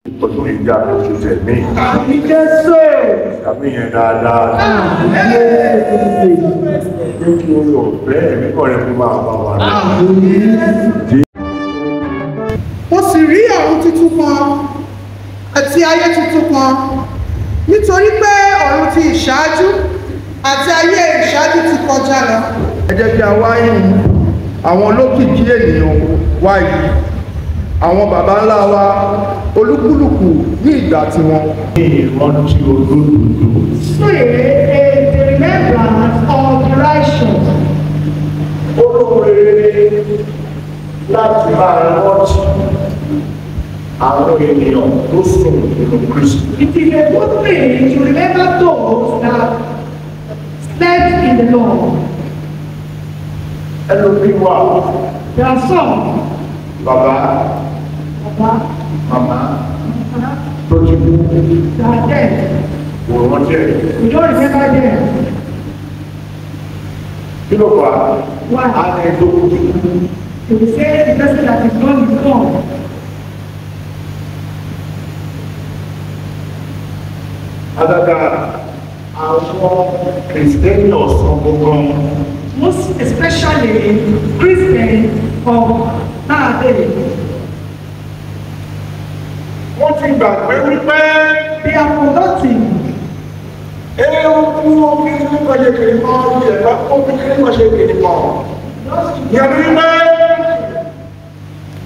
Ọdún ìjà ló ṣe tẹ̀mí. Àmì Jésù. Àmì yẹn dáadáa. Ní kí o lò bẹ́ẹ̀ ẹ̀mí kọ́ rẹ̀ fún máa bá wa rẹ̀. Mo sì rí ọ̀run tuntun kan àti ayé tuntun kan nítorí pé ọ̀run ti ìṣáájú àti ayé ìṣáájú ti kọjá lọ. Ẹ jẹ́ kí a wá yìn àwọn olókìkí ènìyàn wa yìí, àwọn baba ńlá wa olúkúlùkù ní ìgbà tiwọn. Ní ìrántí olódodo. Pray a remembrance of the righteous. Olóore láti máa rántí àwọn ènìyàn tó sùn nínú Kristi. It is a good thing to remember those that slept in the Lord. Ẹlòmíì wà. There are some. Bàbá, màmá, tó ti kú. They are dead. Kò rántí ẹ̀. We don't remember them. Kí ló fà? Why? Á ní tó kú ti kú. They will say the person that is gone is gone. Àgàgà àwọn Kìrìsìtẹ́nì ọ̀sán gbogbo. Most especially Christians of nowadays. Wọ́n ti gbàgbé wípé They are forgotten. ewu kí ní kọjá kiri mọ́ ìjẹ̀bá kó kí ní kọjá kiri mọ́. Yẹn wípé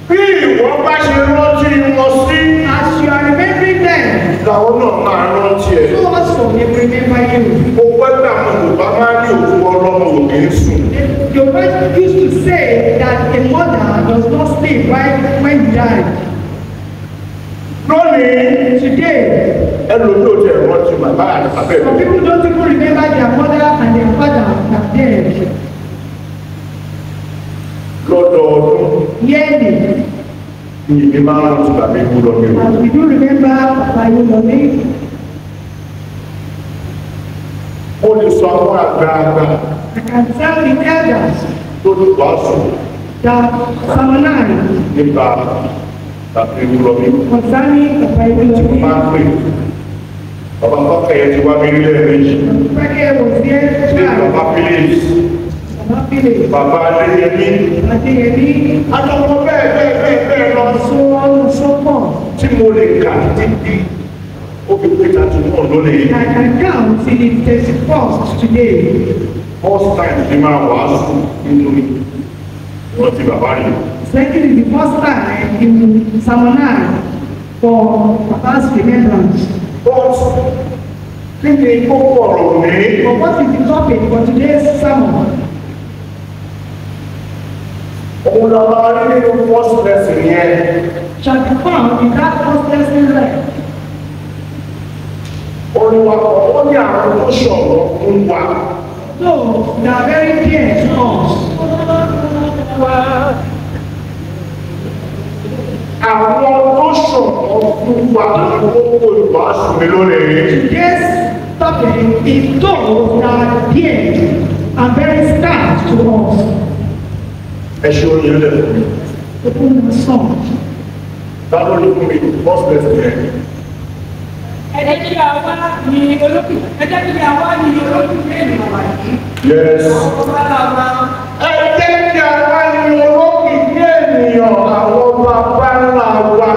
bí ìwọ bá ṣe rántí wọn sí, As you are remembering them, làwọn náà máa rántí ẹ̀. so also they remember you. Mo pẹ́ pé àwọn Yorùbá máa ní òkú ọlọ́mọ òkè ń sùn. Your wife used to say that a mother does not sleep when you die. Lónìí, Today, ẹlòmí ò tẹ̀ rántí bàbá àti bàbá some ẹ̀. people don't even remember their mother and their father are dead. Lọ́dọọdún Yearly, ni ìbí máa ń rántí bàbá ikú lọ ní as òru. we do remember Papa Yolomi, Ó lè sọ àwọn àgbààgbà I can tell the elders tó ní wàásù that Samanai nípa bàbá ikú lọ ní òru. concerning Papa Tí mo Yolomi, máa ń pè, bàbá kọ́kẹ́ yẹn ti wá mi rí lẹ́ẹ̀mejì. Peke was there Ṣé bàbá twice. Phillips, Mama Philip, bàbá Adéyẹmí, Adeyemi, àtàwọn bẹ́ẹ̀ lọ so on and so forth. tí mo lè kà títí ó fi pé tàbí náà lónìí. I can count till it's 31st today. First time ni máa wàásù nítorí wọ́n ti bàbá yìí. Second is the first time in Samanai for Papa's remembrance. But kí ni kókó ọ̀rọ̀ ní? But what is the topic for today's sermon? Òun la máa rí nínú first lesson yẹn. Shall be found in that first lesson read. Olùwàpọ̀ ó ní àwọn tó ṣọ̀rọ̀ fún wa. So, they are very dear to us. Àwọn tó ṣọ̀rọ̀ fún wa kókó olùwàásù mi lónìí. Today's topic is those that are dear and very stark to us. Ẹ ṣe oyin lẹ̀ fún mi. Open the song. Táwọn olùkọ́ mi first lesson yẹn. Ẹ jẹ́ kí àwa ní olókùnkùn ènìyàn wà yìí. Yes. Ọba làwa. Ẹ jẹ́ kí a wá ní olókìkí ènìyàn àwọn bàbá ńlá wa.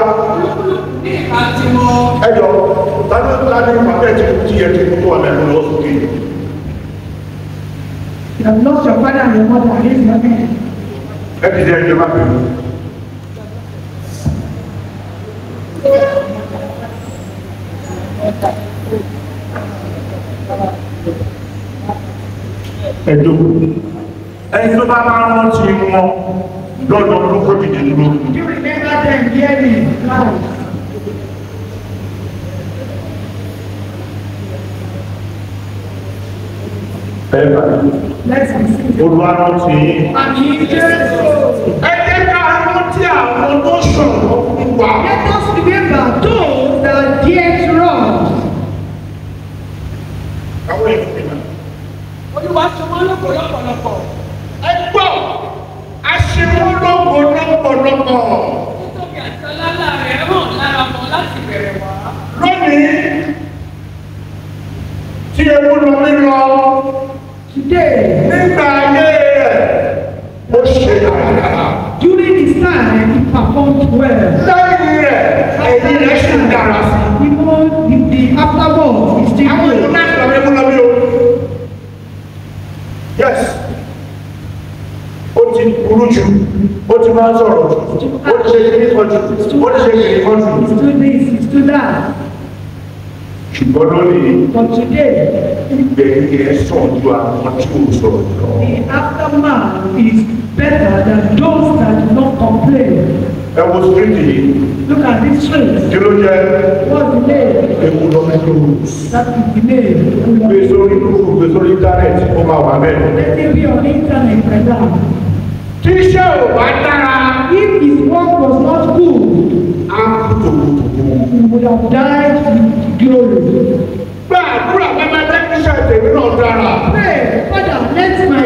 Ní ìka tí wọ́n. Ẹ jọ, tani pàtẹ́ ti kú tí ẹ ti kú tó wà lẹ́nu lọ́sùn kí. You have lost your father and your mother. Raise your hand. Ẹ ti jẹ́ ẹjọ́ bá pẹ̀lú. Ẹ̀dọ́, ẹni tó bá máa rántí wọn lọ́dọ̀ olóko dìde dúró. Do you remember them yearly? Now, Ẹ bá let's be serious. olùwàrántí. Àmì Jésù. Ẹ jẹ́ ká rántí àwọn tó ṣọ̀rọ̀ fún wa. Let us remember those that are dear to us. Àwọn ènìyàn náà. Olúwa ṣe wọ́n lóko lọ́pọ̀lọpọ̀. Ẹ gbọ́, aṣèwọ́lọ́gbọ̀ lọ́pọ̀lọpọ̀. Nítorí àti ọlá rẹ̀ hàn lára wọn láti bẹ̀rẹ̀. lónìí tí ewu lọ mí lọ Today, nígbà ayé rẹ̀ ó ṣe dáadáa. during his time, he performed well. lẹ́yìn rẹ̀ èyí rẹ̀ sì dára sí. Even the afterwards, he still àwọn good. ìlú náà lọ mí lọ mí o. yes ó ti burú jù ó ti máa sọ̀rọ̀ jù ó ti ṣe kiri kan jù ó ti ṣe kiri kan jù. He's doing this, he's doing that. ṣùgbọ́n lónìí But today, ìgbẹ̀yìn ẹ̀ sàn ju àwọn tí ò sọ̀rọ̀ lọ. the aftermath is better than those that do not complain. ẹ wo síríìtì yìí Look at this street. kí ló jẹ́ What's the name? ewu lọ́mí tó That is the name. gbé sórí lóko gbé sórí íńtánẹ́ẹ̀tì ó máa wà bẹ́ẹ̀. Let it be on internet like that. tí iṣẹ́ ò bá dára If his work was not good, á kú tòkòtòkò. he would have died with glory. gba àdúrà pẹ́pẹ́ tẹ́kíṣẹ́ tèmi náà dára. Pray, Father, let my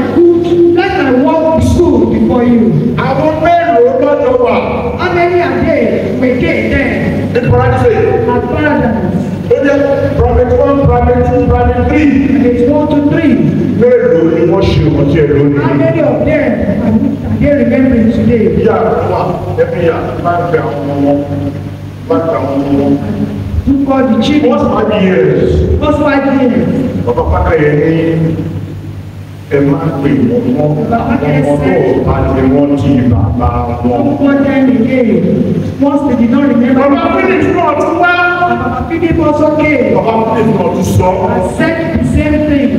work be good before you. àwọn mélòó lọ́jọ́ wà How many are there? We get there ní paradise. at paradise. ó jẹ́ private 1 private 2 private 3. And it's 1 to 3. mélòó ni wọ́n ṣe ọmọdé ẹ̀ How lónìí. many of them are they remembering today? ìyá àtúwà ẹbí yà máa ń bẹ àwọn ọmọ wọn máa ń bẹ àwọn ọmọ wọn. Look for the children. what's 5 years. What's 5 years? bàbá pátá yẹn ní ẹ máa pè wọ́n mọ́ àwọn ọmọ náà bá ti wọ́n ti bàbá wọn. Don't want them again. Once they did not remember. bàbá fílípì náà tún wá. Baba Philip also came bàbá fílípì náà tún sọ. and said the same thing.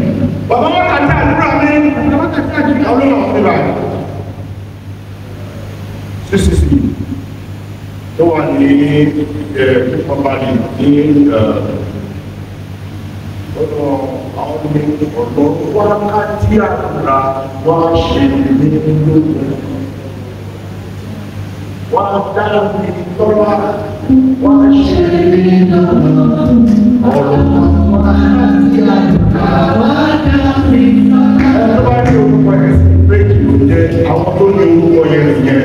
bàbá wọn kà ní àdúrà mi. Baba Kata àwọn Judah náà fi báyìí. sísìsì tó wà ní pípọ́nbálì ní ọ̀dọ̀ àwọn ọmọ ọ̀dọ́ wákàtí àdúrà wá ṣe ní lóògùn. wá dá mi lọ́wọ́ wá ṣe ní lóògùn. ọ̀rọ̀ wákàtí àdúrà wá dá mi lọ́wọ́. ẹ̀rọ bá ní orúkọ yẹn sí méjì ló jẹ́ àwọn tó ní orúkọ yẹn nìyẹn.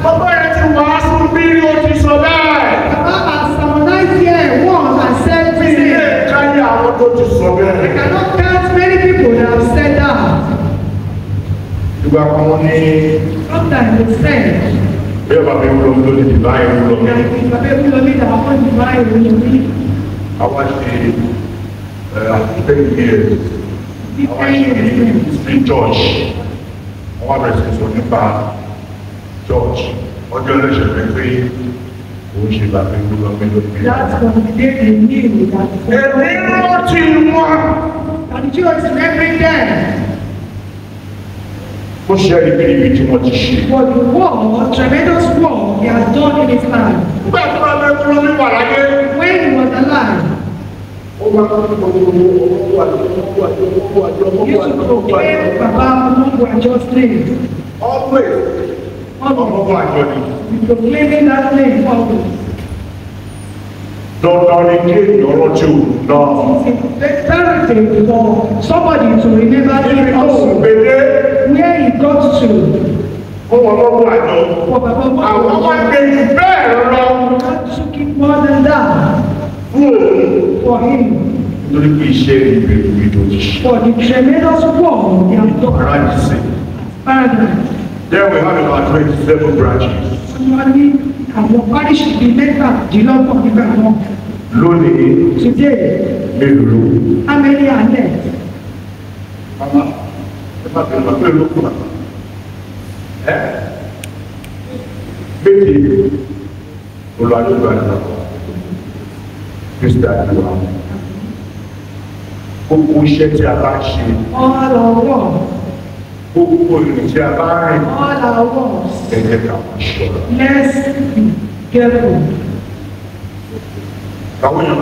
bàbá yẹn ti wàásù bí ó ti sọ bẹ́ẹ̀. Baba has sermonized here once and said bí this ilé thing. ìkáyé àwọn tó ti sọ I bẹ́ẹ̀. cannot count many people that have said that. ìgbà kan wọ́n ní Sometimes they say, bí ọba mi wúlò mi lónìí ìgbà yẹn wúlò mi. Baba Ewulomi that I want to buy Ewulomi. àwa ṣe àtúntẹ̀ yìí àwa ṣe history church àwọn abẹ̀rẹ̀ sọ nípa church ọjọ́ lẹ́sẹ̀ pé pé òun ṣe bàbá wúlò mi lónìí. That's from the day they knew that. èmi rántí wọn. And the church remembering them ó ṣe ibi tí wọ́n ti ṣe. for the war, tremendous war he has done in his life. nígbà tí wọ́n bẹ kúrò ní wàláyé. When he was alive, ó máa ń kọ́ owó àjọ he used to proclaim Baba Omongo Ajo's name. always ọmọkọ àjọ ni. He proclaiming that name always. dandan ni kí èèyàn rántí òun náà. It's imperative for somebody to remember ibi him tó ń also. gbélé Where he got to fún ọmọkọ àjọ. for Baba àwọn Omongo wá gbé jù bẹ́ẹ̀ lọ God took it more than that fún òun. for him. nítorí pé iṣẹ́ ìbẹ̀rù ìdò ti ṣe. For the tremendous war he has done. ara ti sè. Paradise. there we have about 27 branches. Wọ́n ní àwọn parish bíi mẹ́tàdínlọ́gbọ̀n nígbà náà. lónìí Today, mélòó ló. how many are there? mama ẹ má bẹ̀rù bàbá ìlú kù náà. ẹ méjì olùwàdúrà náà kristi àdúrà gbogbo iṣẹ́ tí a bá ṣe All our work, gbogbo ìrìn tí a bá rìn all our works. ẹ̀jẹ̀ ká wọ́n ṣọ́ra. Let's be careful. káwọn yàn.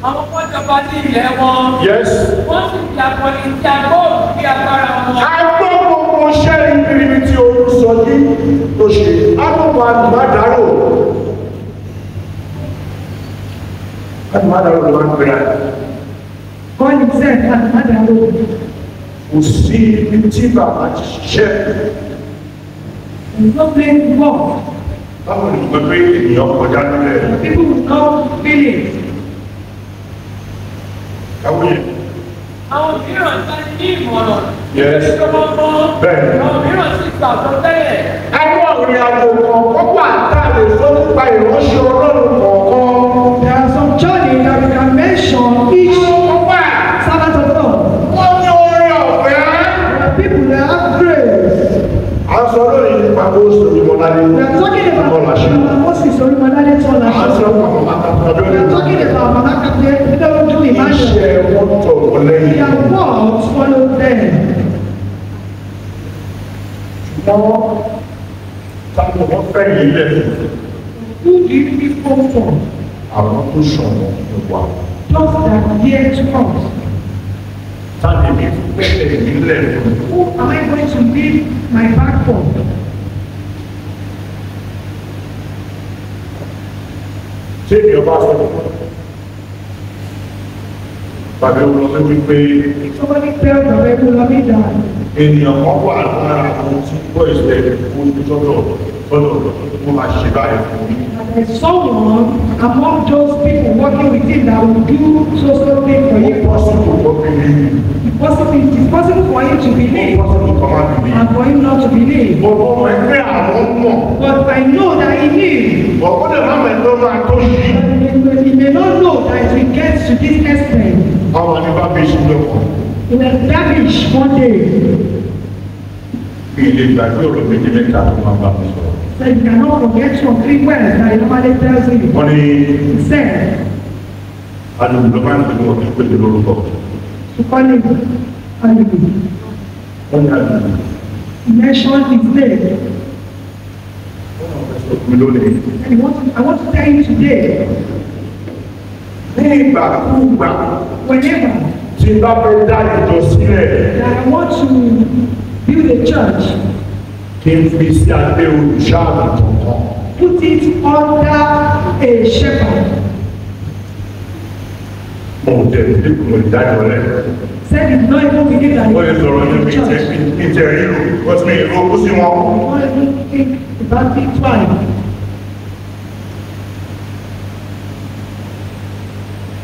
Àwọn kọ́jọba ní ilẹ̀ wọn. yes. Wọ́n sì fi àkọlé tí a gbóòrò bí agbára wọn. a gbọ́ gbogbo iṣẹ́ ìbírí tí olùsọjí tó ṣe àbúkọ àdùmádàrò. àdùmádàrò ló máa ń gbéra. God himself has had a role. kò sí ibi tí bàbá ti ṣiṣẹ́. There's no place to walk. báwo ni pé ènìyàn kọjá nílẹ̀. People will not feel it. Àwọn yẹn. Àwọn mìíràn ta ní ìmọ̀ràn. Yes. Bẹ́ẹ̀ni. Àwọn mìíràn sì gbà tó tẹ́lẹ̀. Àwọn ìrìn àjò kọ̀ọ̀kan wà tá a lè sọ nípa ìránṣẹ́ Ọlọ́run kọ̀ọ̀kan. There are some journeys that we can mention each servant of God. Wọ́n ní oore ọ̀fẹ́. There are people that have grace. À ń sọ lórí nípa bó sọ̀rọ̀ ìmọ̀ládé. We are talking about Moses Orimolade À ń Tola. sọ pàmò mákàtà We are talking about Mama Kapte, Idowu Emmanuel. iṣẹ́ wọn tọ̀ wọ́n lẹ́yìn. Their works follow them. Wọ́n táwọn wọ́n fẹ́ yìí lẹ̀. Who do you give hope for? Àwọn tó ṣọ̀wọ́n ló wà. Those that dare to us. Táwọn èmi fẹ́lẹ̀ yìí lẹ̀. Who am I going to leave my back for? Ṣé ènìyàn bá sọ tàbí olùsọ wípé Somebody tell the regular leader. ènìyàn kan wà lára àwọn tí gbọ́ ìṣẹ̀lẹ̀ kó ní sọ́dọ̀ tó máa ṣe báyìí fún mi. There's someone among those people working with him that will do so thing for you. Possible for me. It's possible for you to believe Possible for me. and for him not to believe. Ọmọ ẹgbẹ́ àwọn mọ̀. But I know that he knew. Ọ̀gbọ́dọ̀ máa mẹ́tọ́ máa tó yìí. He may not know that it will get to this extent. Àwọn àdìbá fi ṣe lọ́kọ̀. He will vanish one day. Bí ilé ìgbàgbé ọ̀rọ̀ méjì mẹ́ta tó máa bá mi sọ̀rọ̀. So you cannot forget some 3 words that he normally tells you. Wọ́n ní He said, alùpùpù máa ń pè wọ́n ní pèlè lórúkọ. to call him Alibi. Wọ́n ní alùpùpù. He mentioned his name. Mi lónìí. And I want to tell you today, Ní ìgbàkúgbà whenever tí bá fẹ́ dá ìjọ sílẹ̀, that I want to build a church, kí n fi sí abẹ́ olùṣàgùntàn kan. put it under a shepherd. Mo ò tẹ̀ ní kò ìdájọ́ rẹ̀. Said he did not even believe that he Wọ́n lè was sọ̀rọ̀ in ní the church. ìtẹ̀ ríro, wọ́n ti ní ìlú ó sí wọn. He did not even think about it twice.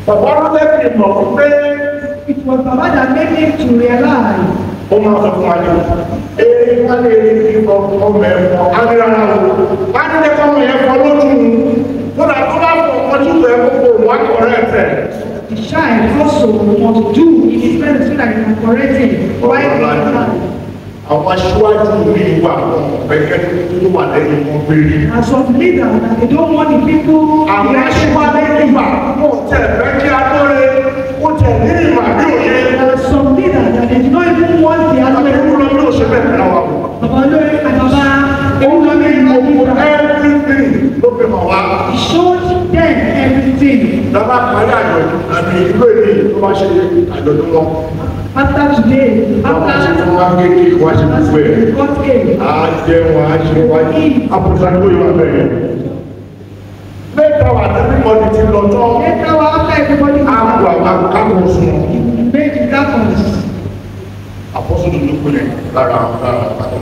Bàbá ló lẹ́kìn mọ̀ fún pé It was Baba that made him to realize ó máa sọ fún wa ní èyí wá lè rí ọmọ ẹ̀fọ́ agbára wo. Wá ní lè kọ́ ọmọ yẹn fọ́ lójú mu. Lọ́dà tó bá fọ ọjọ́ ìwé kókó wá kọ̀rẹ́ ẹ̀fẹ̀. the child also must do in his presence so that he can correct him. Why? Àwọn aṣíwájú mi wà pẹ̀kẹ́ tó wà lẹ́yìn wọn péré. As some leader, that they don't want the people Àwọn reaction to aṣíwájú them. wà kó tẹ̀ fẹ́ kí a tó lé kó tẹ̀ ní ìmọ̀ àbí òye. There are some leaders that they do not even want the Àwọn other ìlú lọ yóò ṣe bẹ́ẹ̀ náà wà wò. Baba Olori and Baba Ewulomi Everything ló fi hàn wá. he showed them everything. Lọ́ba parí àjọ̀dún àbí ìlú èdè tó bá ṣe àjọ̀dún wọn. After today, Bàbá ṣe after fún wa kéèké wá ṣe gbogbo ẹ̀. the court came, À á jẹ wọn, à á ṣe wáyé. Àpòsàgbó yóò wà bẹ̀rẹ̀. Mẹ́ta wà tẹ́lẹ̀ mọ́ni ti lọ tán. later on, after everybody Á kó was àwọn akáwọ̀ sùn. made the gaffers. Àpọ́sọ̀dù ló kúnlẹ̀ lára àpàtàkì.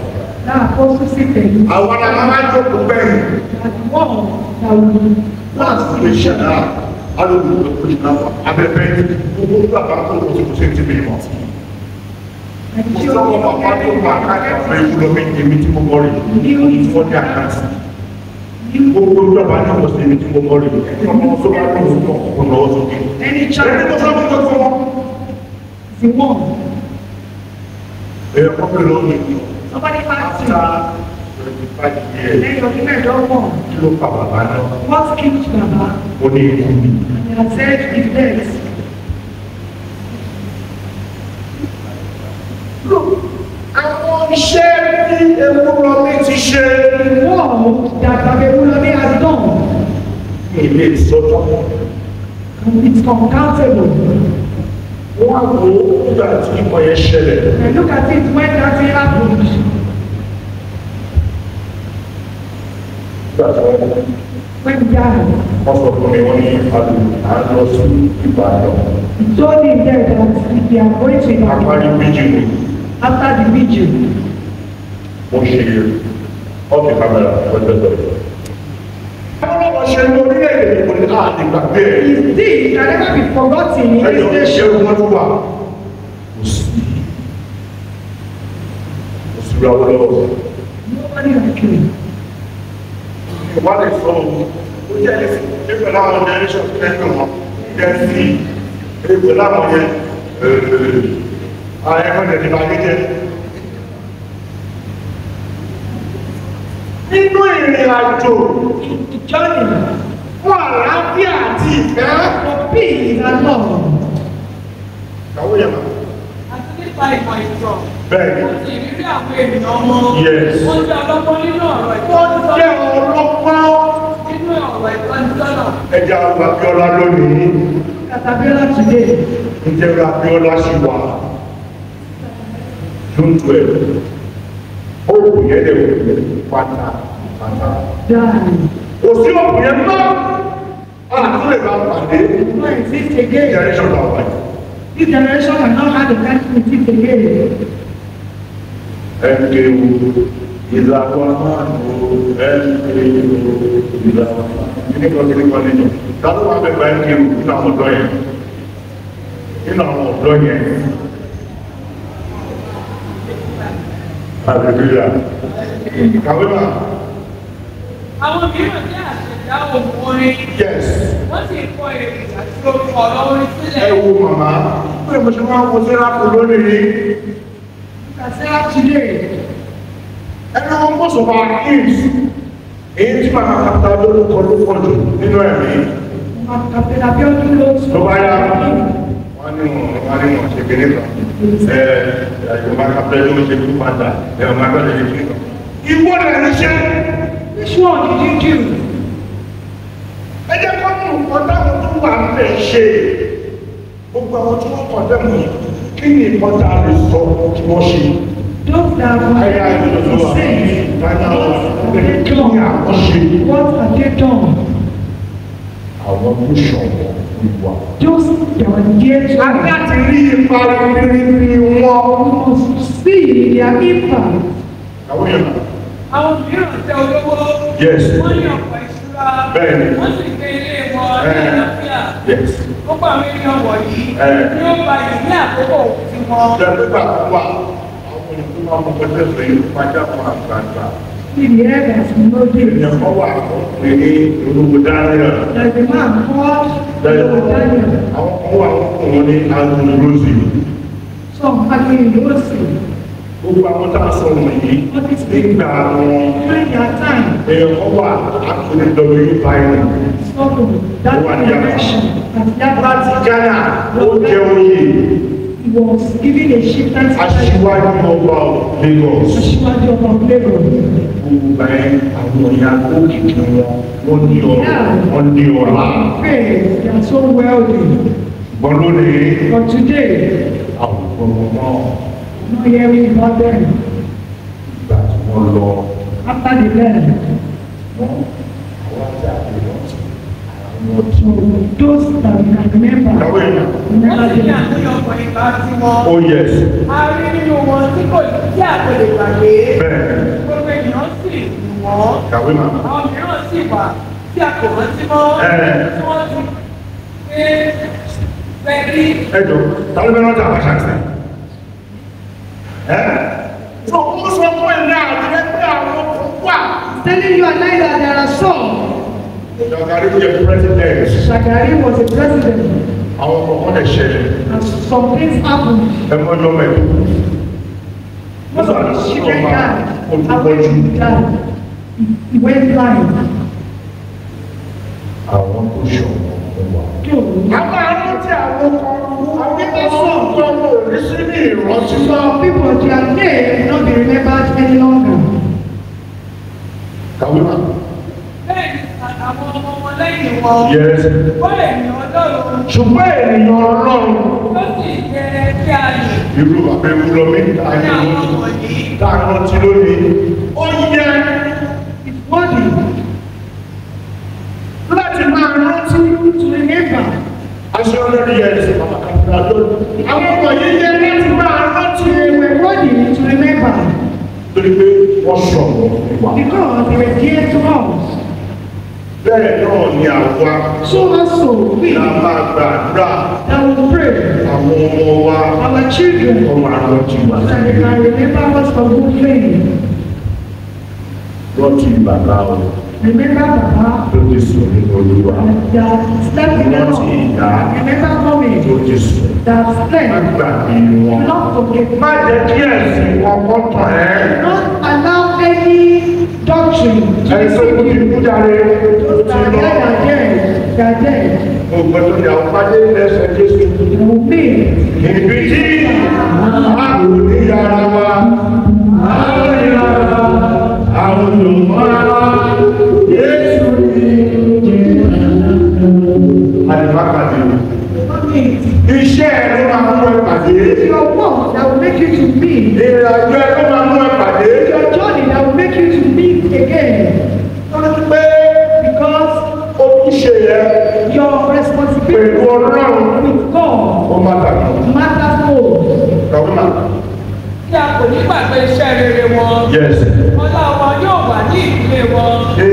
Now apostle seated Àwọn ará máa ń jókòó bẹ́ẹ̀. at the wall that will last. Lè ṣe náà, alóògùn ló kúrò náà wà. Abẹ́bẹ́ gbogbo nígbà bá kó o ti kò sí ti bí mọ̀. And Mo the sọ fún bàbá tó wà káàkiri ọ̀fẹ́ ìwúlò mi èmi tí mo mọ̀ rí. Ìfọ́dí àkáǹtì. Gbogbo ìjọba náà wọ̀ sí èmi tí mo mọ̀ rí. Ẹni ọmọ tó bá lóun náà kò lọ́wọ́ sókè. any Ẹni tó child sọ fún gbogbo wọn. is the one. Ẹ̀yọ́ kọ́kọ́ lónìí. Somebody asked After you, 25 years, then your women don't want. kí ló pa bàbá náà? What killed Baba? Ó ní ikú mi. They had said his death. Àwọn iṣẹ́ tí Ewúrọ̀mí ti ṣe. The work that Baba Ewulomi has done, Ilé ìsọjọ́. it's uncountable. Wọ́n á wo nígbà tí ìmọ̀ yẹn ṣẹlẹ̀. And look at it when that thing happened. Nígbà tí wọ́n When he died, sọ fún mi, wọ́n ní àlọ́ sí Ìbàdàn. he told him there that they are going to Apárí Ibadan méjì ni after the vigil. mo ṣe ọ́ọ̀kì kámẹ́rà pẹ̀lẹ́pẹ̀lẹ́. Àwọn ọmọ ṣe ní orílẹ̀-èdè kò ní àdìgbà gbàgbé ẹ̀. His deed can never be forgotten in Ẹjọ́ this ṣé nation. wọ́n tó wà? Kò sí. Kò sí ra owó lọ́wọ́. Nobody like him. Wọ́n lè sọ ohun. Ó jẹ́ ẹ̀sìn. Ẹgbẹ́ láwọn generation kẹ́kọ̀ọ́ wọn. Kẹ́sì. Ẹgbẹ́ láwọn yẹn. Ẹgbẹ́ tẹ̀lé bá gé jẹ́. Nínú ìrìn àjò The journey fún àlàáfíà àti ìfẹ́. for peace and love. Ìyàwó yẹn máa. àti nípa ìmọ̀ ìtàn. Bẹ́ẹ̀ni. Wọ́n sì rírí àwọn ènìyàn wọn. Yes. Wọ́n jẹ́ ọlọ́gbọ́n nínú ọ̀rọ̀ Wọ́n ìtọ́nisọ́nà. jẹ́ ọlọ́pàá. Nínú ọ̀rọ̀ ìtọ́nisọ́nà. Ẹja Abíọ́lá lónìí. Caterpillar today. Ǹjẹ́ Abíọ́lá ṣì wà? June 12. Ó kù yẹn lè wò pátá. Die. Kò sí òkú yẹn mọ́. A tún lè máa pàdé. No exist again. Generation náà wáyé. This generation cannot have the time to exist again. MKO ìlàkọ̀ọ́mọ́nù MKO ìlàkọ̀ọ́mọ́nù nínú tàbí wà bẹ̀bẹ̀ MKO nínú àwọn ọ̀dọ́ yẹn nínú àwọn ọ̀dọ́ yẹn àgbẹ̀gbẹ̀rẹ̀ kàwé máa Àwọn mìíràn jẹ́ àṣẹ̀dá òun orin. yes Wọ́n sì kọ èrè àti ọ̀rọ̀ orin sílẹ̀. ẹ wo màmá pé mo ṣe máa ń wo sẹ́ráfù lónìí Caterpillar today. ẹni wọn mọ̀ sọ̀fà kids èyí tí màmá kàtà lórúkọ ló pọ̀ jù nínú ẹ̀mí Caterpillar building roads. ló bá yá wọ́n ní wọn ṣe kéré kan ìjọba kápẹ́ ló ṣe kú padà ẹ̀rọ máa bẹ̀rẹ̀ ṣe kéré kan. ìwọ rẹ̀ ń ṣe Which one did you do? ẹ jẹ́ kó ní nǹkan táwọn tó wà ń bẹ̀ ṣe gbogbo àwọn tí wọ́n kọ̀ dẹ́mu kí ni nǹkan tá a lè sọ kí wọ́n ṣe. Those that ayé ayé ló were wà saints, dáná what kí have they ni àwọn ṣe. done? What have they done? àwọn tó ṣọ̀wọ́ ìwà. Those that were yet to a ní láti rí ipa ribiribi wọn. must see their impact. àwọn yẹn náà. Àwọn mìíràn jẹ́ olówó. Yes. Wọ́n ní ọ̀pọ̀ ìṣúra. Bẹ́ẹ̀ni. Wọ́n sì gbé ilé wọn ní àlàáfíà. yes. Gbogbo àwọn ènìyàn wọ̀nyí ni ó gba ìní àkókò tí wọn. Ìjọba wà àwọn ènìyàn tó máa mọ pẹ́pẹ́ pé pàjá fún àgbàgbà. See the evidence in no day. Ènìyàn kan wà pé ní olówó Daniel. There's a man called Daniel. Daniel. Àwọn kan wà fún wọn ní Andrew Rosie. Some having Yossi. Gbogbo àwọn tá a sọ wọ̀nyí nígbà wọn. During their time, Èèyàn kan wà Anthony W. Biden. so that generation, that Láti Ghana, ó jẹ́ oyè he was given a shipment aṣíwájú ọba Lagos. Aṣíwájú ọba Lagos. Gbogbo ẹ̀ àwọn ìyá tó kìkì wọn, wọ́n ní ọ̀rọ̀, wọ́n ní ọ̀la. Faith, they are so wealthy. Ṣùgbọ́n lónìí, But today, àwùjọ wọn náà not hearing about them. ìgbà tí wọ́n lọ After the death, mọ́ àwọn àti àgbẹ̀wọ̀n àwọn so those that we can remember, ìyàwó ìyá. Wọ́n remember sì ní them. àtúnyọ̀pọ̀ ìgbà tí wọn. Oh yes, A rí nínú wọn tí kò tí àpèlè gbàgbé. bẹ́ẹ̀ Gbogbo ènìyàn sì lù wọ́n. ìyàwó ìmọ̀. Àwọn mìíràn sì wà tí a kò rántí mọ́. Tí wọ́n ti gbé bẹ́ẹ̀rí. Ẹ jọ, ta ló fẹ́ rántí Abacha sí? Sọ fún sọ fún ẹ̀ náà àti ẹgbẹ́ àwọn ọkọ̀ wà. Telling you and I that there are some. Shagari jẹ́ president. Shagari was a president, Àwọn kọ̀ọ̀kan lè ṣẹlẹ̀. and some things happened. Ẹ mọ́jọ́ mẹ́rin. Most of his children died, and when Olùkọ́jú. he died, he went blind. Àwọn tó ṣọ̀wọ́ wà. Àwọn arántí àwọn kan, àwọn tó sọ̀tọ̀ wò ní sí ní ìrántí náà. some people, their name will not be remembered any longer. Kàwé mà. Bẹ́ẹ̀ ni àwọn ọmọ wọn lẹ́yìn wọn. Yes. Wọ́n ènìyàn Ọlọ́run Ṣùgbọ́n ènìyàn Ọlọ́run. tó sì jẹ́ kí a lè Irú bàbá ewúrọ̀ mi ta ní ni àwọn wọ̀nyí. tá a rántí lónìí. Ó yẹ It's worthy láti máa rántí. to remember. Aṣọ ọlọ́rin yẹn ṣe bàbá kan fún adó. Àwọn ọmọ yìí yẹ láti máa rántí. They were worthy to remember Torí pé wọ́n sọ̀rọ̀ wà. because they were dear to us. bẹ́ẹ̀ náà ni àwa So also we la máa gbàdúrà that will pray àwọn ọmọ wa our children ọmọ àrọ́jì wa that they can remember us for good things. rọ́jì bàbá o Remember Papa tó ti sùn ní olúwa that slept in the rọ́jì ìyá Remember tó mommy ti sùn that má slept. gbàgbé wọn. Not forget. má jẹ́ kí ẹ̀sìn ọkọ̀ tàn ẹ́. Not allow any doctrine to ẹni tó kú ti deceive you. kú jáde ó Those ti that are lọ. dead are dead. They are dead. Gbogbo tó yà ó pàdé lẹ́sẹ̀ Jésù. They will be. Ibi tí a kò ní yàrá wa, àwọn yàrá, àwọn olùmọ̀ràn, Jésù ní àdìbákàdé. Iṣẹ́ ẹ̀ ló máa mú ẹ pàdé. Your work that will make you to meet. Ìrìnàjò ẹ ló máa mú ẹ pàdé. Your journey that will make you to meet again. Wọ́n ti pé Because ojúṣe yẹn your responsibility pẹ̀lú Ọlọ́run with God ó máa tàbí. matters most. Kàwé máa. Kí a kò ní gbàgbé iṣẹ́ rere wọn. Yes. Ọlá wọn yóò wà ní ìdílé wọn. Ṣé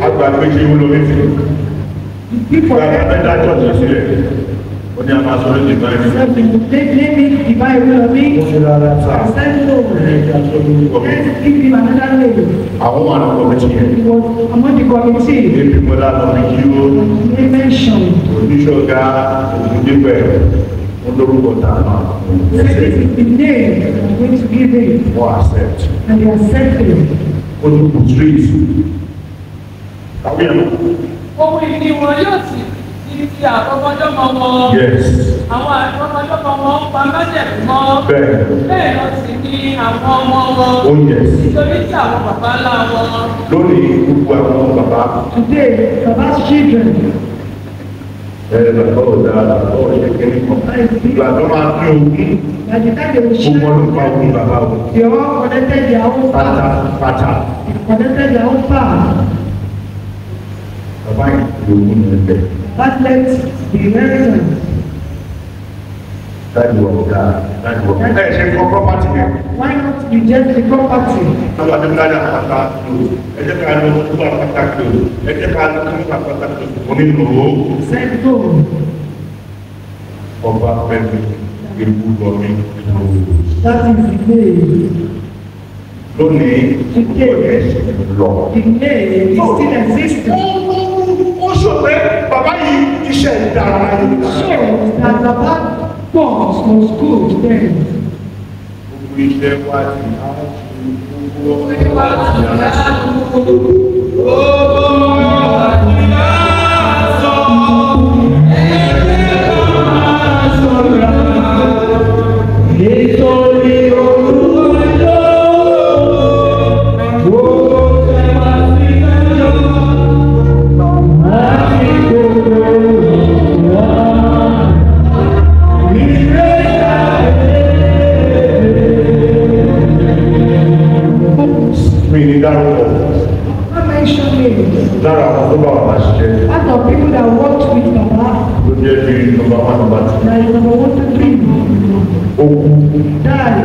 agbàgbé ṣe wúlò létí? People Ìgbà mẹ́ta jọ̀jọ̀ sílẹ̀. Ó ní a máa sọ lóde ìgbà ẹni. they name it divine will of me. Ó ṣe rárá sáà. Send no. Ẹ̀ka tó ní kọ̀mí. Let's give him another name. Àwọn wà ní kọ̀mítì yẹn. He was among the committee. Ebi mo dá lọ ní kí ó They mentioned. oníṣọ́gá ògùndípẹ̀ ó lórúkọ tààmà. This is the name I'm going to give him. Wọ́n accept. And they accepted. Ó ní kù street. Àwọn yẹn lọ. Ohun ìní wọn yóò sì di ti àtọmọdọ́mọ wọn. Yes. Àwọn àtọmọdọ́mọ wọn pa májẹ̀mú mọ́. Bẹ́ẹ̀. Bẹ́ẹ̀ lọ sí ní àwọn ọmọ wọn. Ó yes. Nítorí tí àwọn bàbá ńlá wọn. Lónìí gbogbo àwọn bàbá. Today, Baba's children. Bàbá ò dáa, bàbá ò ṣe kékeré kan. Ìgbà tó máa pín ogún. By the time they will Gbogbo share, ọdún pa ogún bàbá o. they all connected their own Pátá power. pátá. Connected their own power. Bàbá yìí fi ogún yẹn bẹ̀. That led the inheritance. Dájú ọ̀gá. Dájú ọ̀gá. Ẹ ṣe kọ́ property yẹn. Why not reject the property? Àwọn àdébílájà pátá lò. Ẹ jẹ́ ká lọ fún àpáta lò. Ẹ jẹ́ ká lọ fún àpáta lò. Mo ní lò ó. Said go. Ọba pẹ̀lú ewu lọ mi. That is the name. Lónìí, ọ̀dẹ̀ lọ. The name is still existing. Ó sọ pé bàbá yìí iṣẹ́ ìdára yìí. Shows that Baba boss was good then. Gbogbo iṣẹ́ wa ti máa ń ṣe gbogbo mi ní dárúkọ Not mention names. lára àwọn tó bá wà máa ṣiṣẹ́ Part of people that worked with Baba, ló jẹ́ bí nọ́mbà wà nọ́mbà tì. that is number 1 to 3, Ó kú died.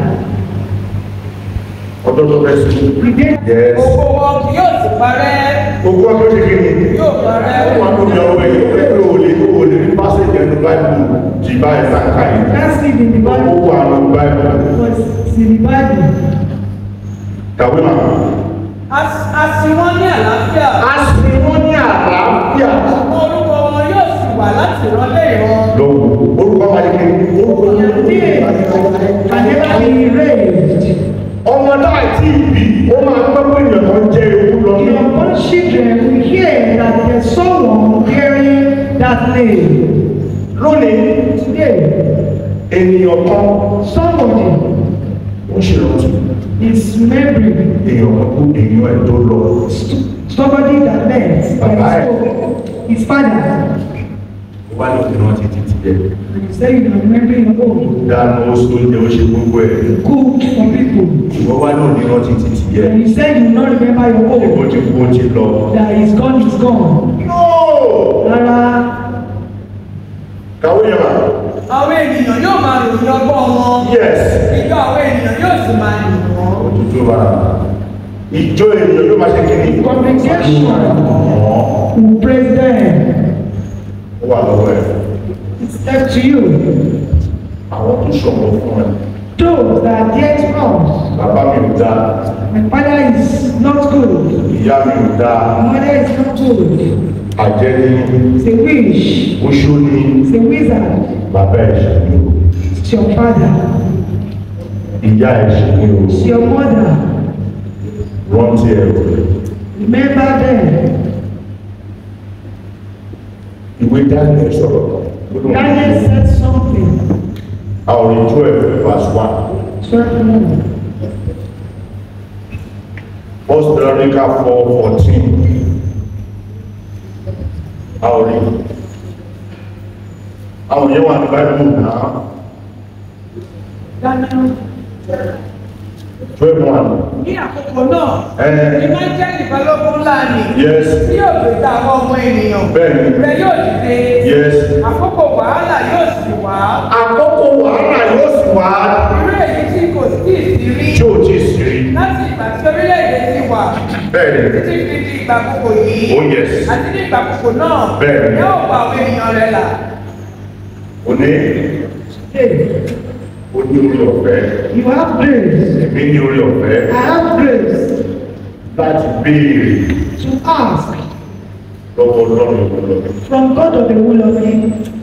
ọjọ́ tó fẹ́ sí. The day Yes. Gbogbo wọn kì yóò sì parẹ́. Ogún ọjọ́ ṣe kí ni? Yóò parẹ́. Ó wà lórí ọwọ́ yìí pé o lè rí pásítì ẹnu báìbù jì báyìí sáńkà yìí. that's it in the Ó Bible. wà lórí báìbù. Was in the Bible. Kàwé màá. A sì wọ́n ní àlàáfíà. A sì wọ́n ní àlàáfíà. Orúkọ wọn yóò sì wà láti ìrọ̀lẹ́ ìran. Lọ́wọ́ orúkọ máa ní kí ni? Orúkọ Their name can never be erased. ọmọ náà tí ìbí ó máa ń gbọ́ pé èèyàn kan jẹ́ ewu lọ ní. Your own children will hear that there's someone bearing that name. Lónìí, Today, ènìyàn kan somebody ó ṣe rántí. is remembering Èèyàn kan kú èèyàn ẹ̀ tó lọ. somebody that met Baba. his father. Ó wá ní òkè náà títí ti jẹ. And you say you are remembering your own. Dáná ó sọ oúnjẹ ó ṣe gbogbo ẹ̀. Cook for people. Ìwọ́n wá náà ní rántí títí jẹ. And you say you will not remember your Ó own. ti kú ó ti lọ. That is gone, is gone. No! Rárá, Kàwé yẹn wá. Àwọn ènìyàn yóò máa ròyìn ọgbọ́n wọn. Yes. Ìjọ àwọn ènìyàn yóò sì máa yìn wọ́n. Òtútù wa. Ìjọ ènìyàn ló máa ṣe kí ni? Congregation. will praise them. Ó wà lọ́wọ́ ẹ̀. It's left to you. Àwọn tó ṣọ̀wọ́ fún ẹ. Those that are dear to us. Bàbá mi ò dáa. My father is not good. Ìyá mi ò dáa. My mother is not good. Àjẹ́ ni. It's a wish. Oṣó ni. It's a wizard. Bàbá ẹ̀ ṣe ni o. It's your father. Ìyá ẹ̀ ṣe ni o. It's your mother. Rántí ẹ̀ o. Remember them. Ìwé Daniel sọ̀rọ̀. Daniel said something. Àwọn ìjọ ẹ̀ verse 1. 12. First Chronicle 4:14. Àwọn rí. Àwọn yẹn wà ní Bible náà. Daniel. 12:1. Ní àkókò náà, Eh. ìmọ̀ jẹ́ ìbálòpọ̀ ńlá ni. Yes. Tí yóò gbé ta àwọn ọmọ ènìyàn. Bẹ́ẹ̀ni. Rẹ̀ yóò dìde. Yes. Àkókò wàhálà yóò sì wá. Àkókò wàhálà yóò sì wá. Irú èyí tí kò sí ìsírí. Tí ò tí ì sí rí. Láti ìgbà tí orílẹ̀-èdè ti wà. Bẹ́ẹ̀ni. Títí fi di ìgbà àkókò yìí. Oh yes. Àti ní ìgbà àkókò náà. Bẹ́ẹ̀ni. Yóò gba àwọn ènìyàn rẹ̀ là. Òní. Hey, Ó ní orí ọ̀fẹ́. you have grace. Èmi ní orí ọ̀fẹ́. I have grace Láti béèrè to ask lọ́wọ́ Ọlọ́run ọ̀pọ̀lọpọ̀. from God of the will of Him.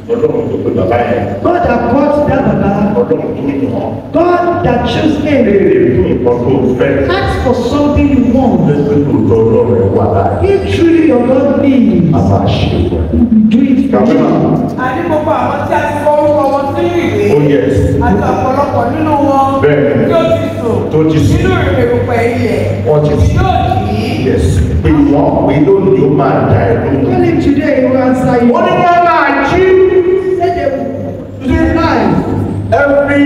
Ọlọ́run tó pé bàbá yẹn. God that called that Baba. Ọlọ́run tó yàn án. God that chose him. Béèrè fún nǹkan tó fẹ́. Ask for something you want. Lẹ́sìn lóòótọ́ Ọlọ́run ẹ̀ wà láàyè. If truly your God needs, A máa ṣe é. do it for Kàwé you. náà. Àní gbogbo àwọn tí a ti kọ orúkọ wọn sínú ìwé. Oh yes. Àti ọ̀pọ̀lọpọ̀ nínú wọn. Bẹ́ẹ̀ni. Tí ó ti sùn. Tó ti sùn. Nínú ìrìnrìnpẹ̀ ilẹ̀. Wọ́n ti sùn. Yóò jí. Yes. Pé wọ́n pé lónìí ó máa dà ẹ́ lóhùn. Call him today, he will answer you. Wọ́n ní wọ́n máa jí. Say they will life. Every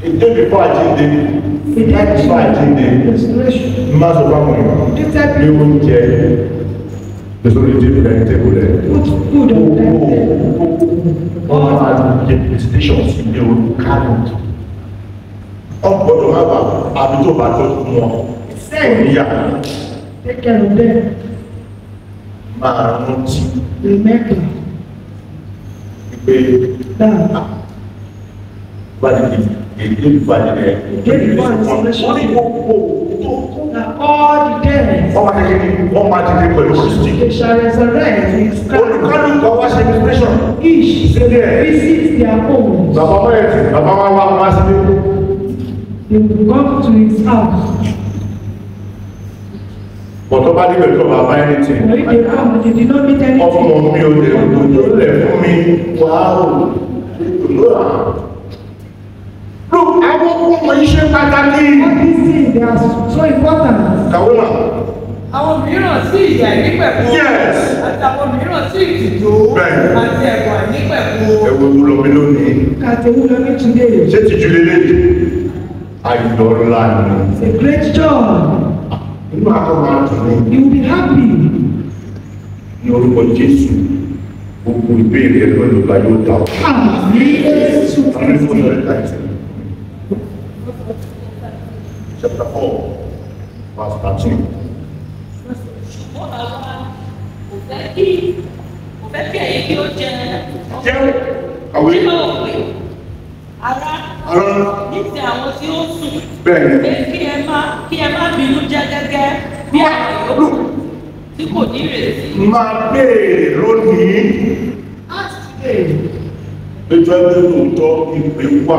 a day before Àjíǹde. He Night before Àjíǹde. restoration. Má sọ fáwọn èèyàn. Little Ní oúnjẹ. Lọ́sọ̀rọ̀ ìdí ìlẹ̀ tẹ́kù rẹ̀. put food on that table. Wọ́n máa jẹ presentation sí ilé olùkánù. Ọgbọ́dọ̀ máa wà àbí tó bá tọ́jú wọn. Oníyà Take care of them. máa rántí Remember pé that gbàdìdì èdè ìfàdìdì wọ́n ní gbogbo tó all the days wọ́n máa dìde pẹ̀lú Kristi. they shall resurrect with Christ. Olùkálùkù wá ṣe inspiration. Each Sílẹ̀. visit their homes. Bàbá Mọ́yẹ̀tì, bàbá wa wá sí ilé. They will come to his house. Bọ̀tọ́ bá níbẹ̀ tó bàbá ẹni tì. When they come, they did not meet anything. Ọmọ mi ò lè lójú lẹ̀ fún mi. Wàá Look, àwọn ọmọ yìí ṣe pàtàkì. All these things, they are so important. Kàwé mà. Àwọn mìíràn sí ìyà ìnípẹ̀kun. Yes. Àti àwọn mìíràn sí ìtìjú. Bẹ́ẹ̀ni. Àti ẹ̀gbọ́n ìnípẹ̀kun. Ẹ̀wọ̀n wo lọ mi lónìí? Katewulomi today. Ṣé ti ju lélẹ̀? Ayọ̀ ńlá ni. It's a great joy. Inú àkọ́ máa dùn ní. You will be happy. Ní orúkọ Jésù, gbogbo ìbéèrè ẹ̀rọ ìlúgba yóò dà ọ́. Àmì fún ìrẹ̀ láìsí. Chapter 4, verse 13. Ṣùgbọ́n àwa kò fẹ́ kí ẹ̀yin kí ó jẹ Jẹ́ àwé. nínú òwe ara Ara ní ti àwọn tí ó sùn bẹ́ẹ̀ ni. pé kí ẹ má bínú jẹ́ gẹ́gẹ́ bí àwọn yòókù tí kò ní ìrètí. Máa béèrè lónìí. Ask today. Ètò ẹgbẹ́ lóòótọ́ ìpè wà.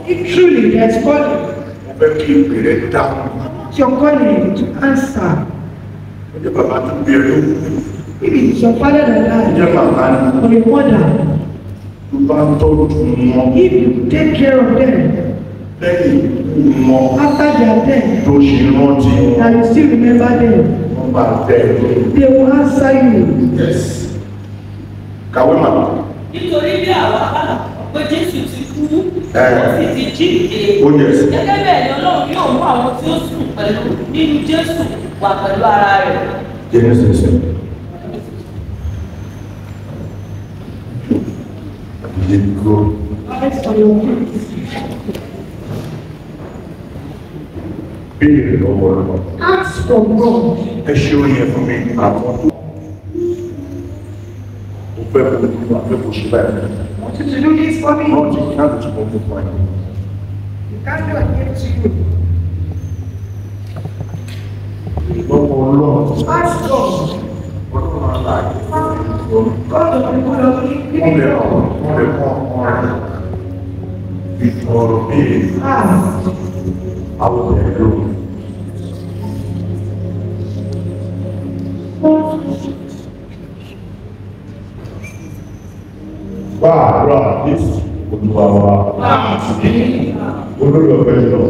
If truly there is calling, Mo fẹ́ kí ìpè rẹ̀ dáhùn. it's your calling to answer. Ó jẹ́ bàbá tó bí ẹ lóhùn. If it's your father Ó that jẹ́ died, màmá ni. or your mother, Tó bá ń tọ́jú wọn. if you take care of them Lẹ́yìn ikú wọn. after they are dead, Tó ṣe rántí wọn. and you still remember them, Wọ́n bá tẹ̀ ẹ́ lóhùn. they will answer you. Yes. Kàwé mà. Nítorí bí àwa bá pé Jésù ti kú ó sì ti jíǹde. Oh yes. Gẹ́gẹ́ bẹ́ẹ̀ ni Ọlọ́run yóò mú àwọn tí ó sùn pẹ̀lú nínú Jésù wá pẹ̀lú ara rẹ̀. Genesis. Did go. Eyes on your feet. béèrè lọ́wọ́ lọ. Ask from God. Ẹ ṣe oyin fún mi àwọn tó. Mo fẹ́ kó o ní àfẹ́ kó ṣe báyìí. I want you to do this for me. Wọ́n ti kí á lè tún mọ́ fún ẹ. You can't do it to you. Lọ́wọ́ ọlọ́run. Ask God. Ọlọ́run aláàyè. God of the good of the Wọ́n lè rọ̀ wọ́n lè mọ́ ọ̀rọ̀. Ìfọ̀rọ̀ bíi Ask. àwọn ẹ̀rọ. Gbàdúrà Jésù Olúwa wa. Olórí ọ̀fẹ́ lọ.